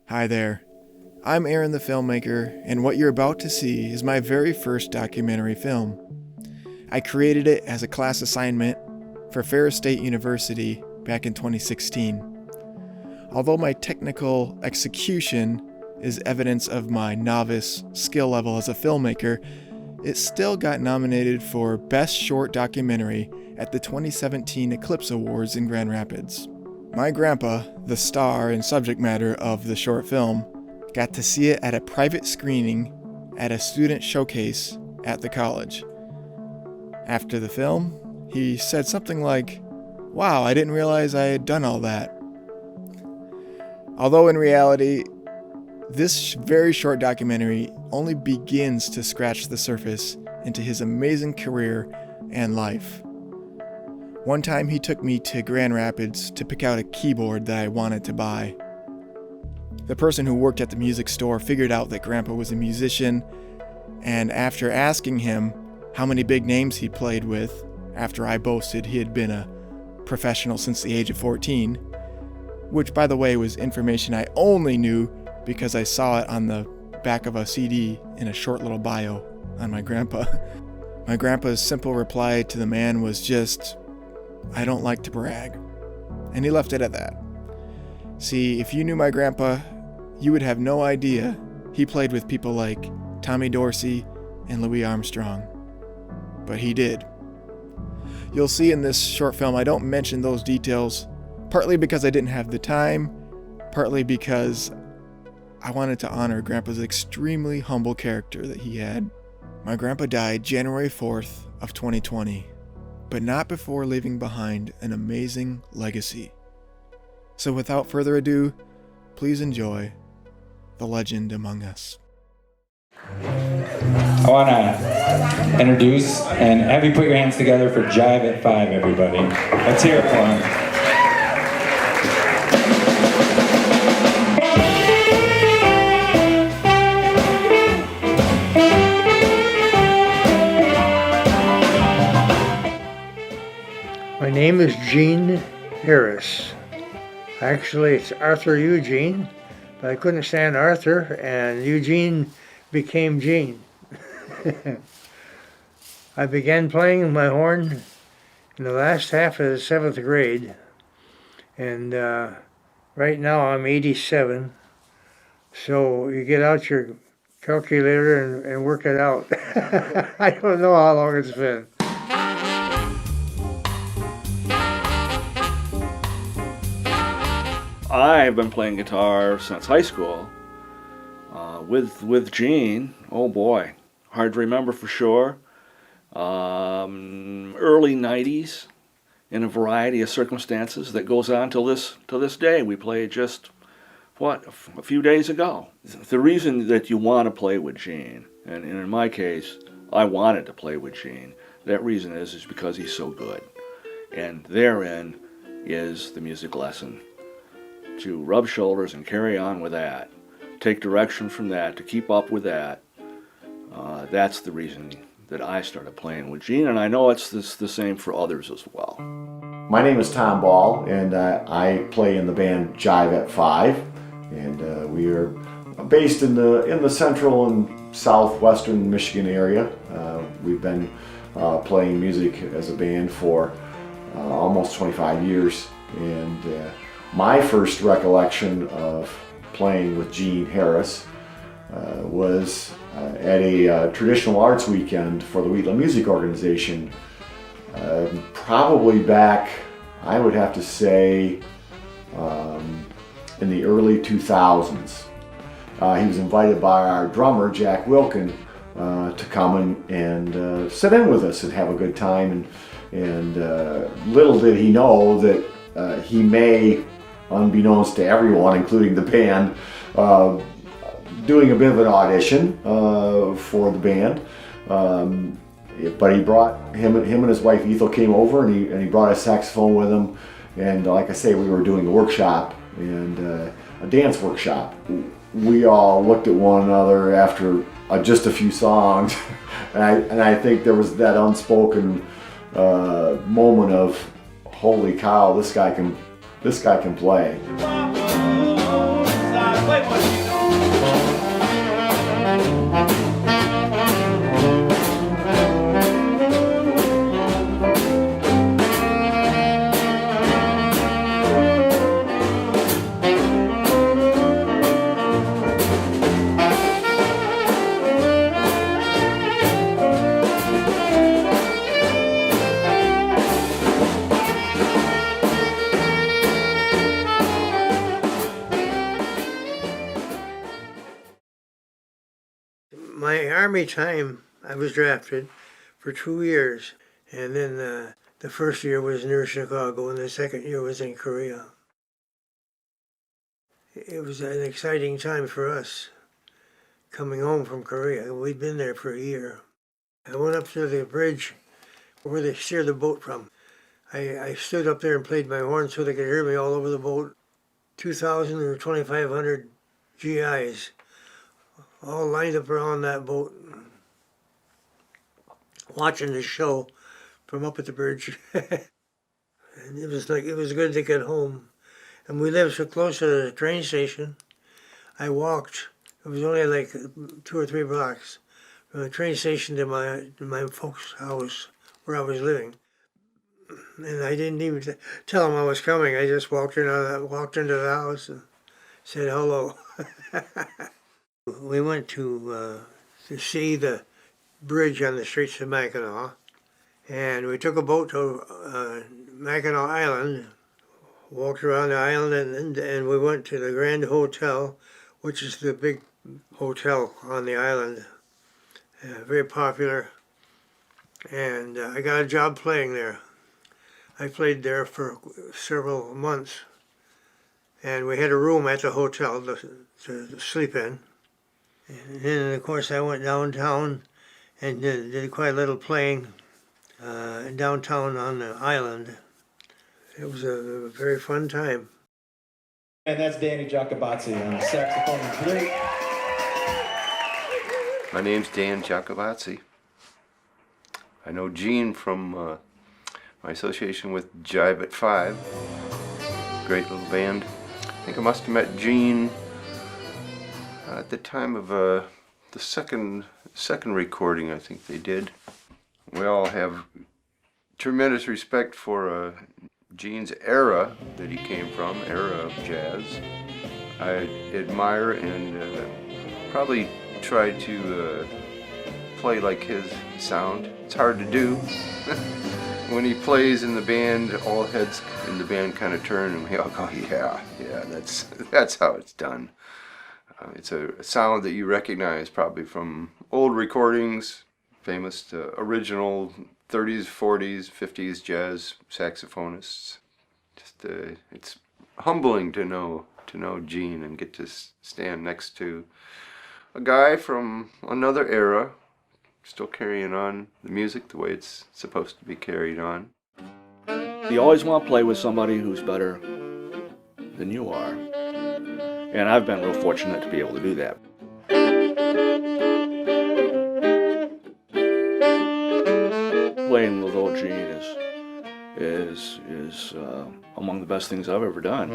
Hi there. I'm Aaron the Filmmaker, and what you're about to see is my very first documentary film. I created it as a class assignment for Ferris State University back in 2016. Although my technical execution is evidence of my novice skill level as a filmmaker, it still got nominated for Best Short Documentary at the 2017 Eclipse Awards in Grand Rapids. My grandpa, the star and subject matter of the short film, got to see it at a private screening at a student showcase at the college. After the film, he said something like, "Wow, I didn't realize I had done all that." Although in reality, this very short documentary only begins to scratch the surface into his amazing career and life. One time he took me to Grand Rapids to pick out a keyboard that I wanted to buy. The person who worked at the music store figured out that Grandpa was a musician, and after asking him how many big names he played with, after I boasted he had been a professional since the age of 14, which by the way was information I only knew because I saw it on the back of a CD in a short little bio on my grandpa. My grandpa's simple reply to the man was just, "I don't like to brag." And he left it at that. See, if you knew my grandpa, you would have no idea he played with people like Tommy Dorsey and Louis Armstrong. But he did. You'll see in this short film I don't mention those details, partly because I didn't have the time, partly because I wanted to honor Grandpa's extremely humble character that he had. My grandpa died January 4th of 2020, but not before leaving behind an amazing legacy. So without further ado, please enjoy the legend among us. I want to introduce and have you put your hands together for Jive at 5, everybody. Let's hear it for him. My name is Gene Harris. Actually, it's Arthur Eugene, but I couldn't stand Arthur, and Eugene became Gene. I began playing my horn in the last half of the 7th grade, and right now I'm 87, so you get out your calculator and work it out. I don't know how long it's been. I've been playing guitar since high school with Gene. Oh boy, hard to remember for sure. Early 90s, in a variety of circumstances that goes on till this day. We played just a few days ago. The reason that you want to play with Gene, and in my case, I wanted to play with Gene. That reason is because he's so good, and therein is the music lesson. To rub shoulders and carry on with that, take direction from that, to keep up with that. That's the reason that I started playing with Gene, and I know it's the same for others as well. My name is Tom Ball, and I play in the band Jive at 5, and we are based in the central and southwestern Michigan area. We've been playing music as a band for almost 25 years, and my first recollection of playing with Gene Harris was at a traditional arts weekend for the Wheatland Music Organization, probably back, I would have to say, in the early 2000s. He was invited by our drummer, Jack Wilkin, to come and sit in with us and have a good time, and little did he know that he may, unbeknownst to everyone, including the band, doing a bit of an audition for the band. But he brought him and his wife Ethel came over, and he brought a saxophone with him. And like I say, we were doing a workshop, and a dance workshop. We all looked at one another after just a few songs, and I think there was that unspoken moment of, holy cow, this guy can play. Wait, My Army time, I was drafted for 2 years. And then the first year was near Chicago, and the second year was in Korea. It was an exciting time for us, coming home from Korea. We'd been there for a year. I went up to the bridge where they steered the boat from. I stood up there and played my horn so they could hear me all over the boat. 2,000 or 2,500 GIs all lined up around that boat, watching the show from up at the bridge. And it was good to get home. And we lived so close to the train station. I walked. It was only like 2 or 3 blocks from the train station to my folks' house where I was living. And I didn't even tell them I was coming. I just walked into the house and said hello. We went to see the bridge on the streets of Mackinac, and we took a boat to Mackinac Island, walked around the island, and we went to the Grand Hotel, which is the big hotel on the island, very popular. And I got a job playing there. I played there for several months, and we had a room at the hotel to sleep in. And then, of course, I went downtown and did quite a little playing downtown on the island. It was a very fun time. And that's Danny Giacobazzi on the saxophone and flute. My name's Dan Giacobazzi. I know Gene from my association with Jive at 5. Great little band. I think I must have met Gene at the time of the second recording I think they did. We all have tremendous respect for Gene's era that he came from, era of jazz. I admire and probably try to play like his sound. It's hard to do. When he plays in the band, all heads in the band kind of turn and we all go, yeah, that's how it's done. It's a sound that you recognize probably from old recordings, famous original 30s, 40s, 50s jazz saxophonists. Just it's humbling to know Gene and get to stand next to a guy from another era, still carrying on the music the way it's supposed to be carried on. You always want to play with somebody who's better than you are. And I've been real fortunate to be able to do that. Playing with old Gene is among the best things I've ever done.